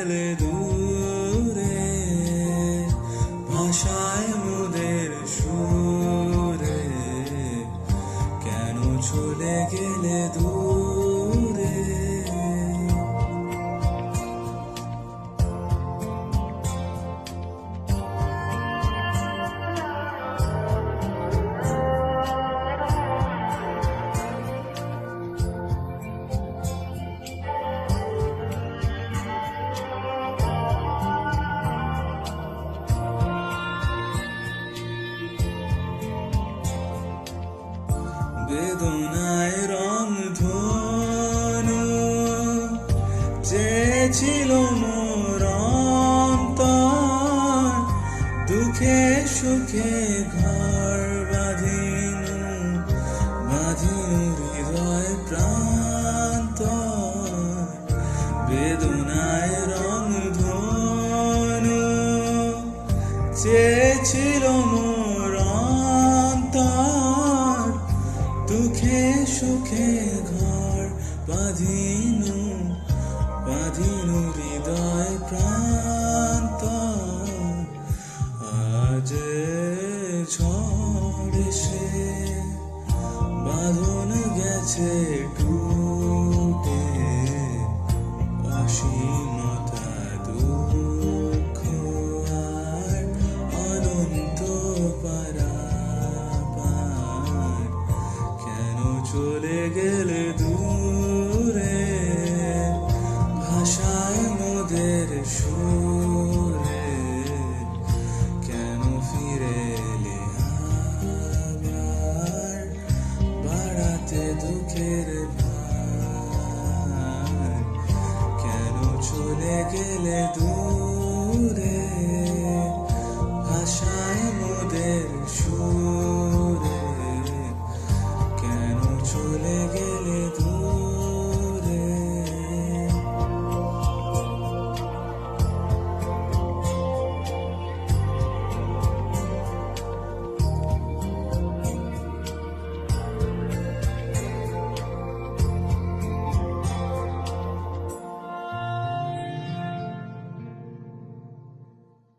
গেলে দূরে, ভাষায় মোদের সুরে, কেন চলে গেলে দূরে? বেদনায় রং ধনু চেয়েছিল মোর অন্তর, দুঃখে সুখে ঘর বাঁধিনু, বাঁধিনু হৃদয় প্রান্তর। বেদনায় রং ধনু চেয়েছিল মোর অন্তর, দুঃখে সুখে ঘর বাঁধিনু, বাঁধিনু হৃদয় প্রান্তর। আজ ঝড় এসে বাঁধন গেছে টুটে, অসীমতা দুঃখ আর অনন্ত পারাপার, কেন চলে গেলে দূরে? ভাষায় মোদের সুরে, কেন ফিরে এলে আবার, বাড়াতে দুঃখের ভার, কেন চলে গেলে দূরে? ভাষায় মোদের সুরে, কেন চলে গেলে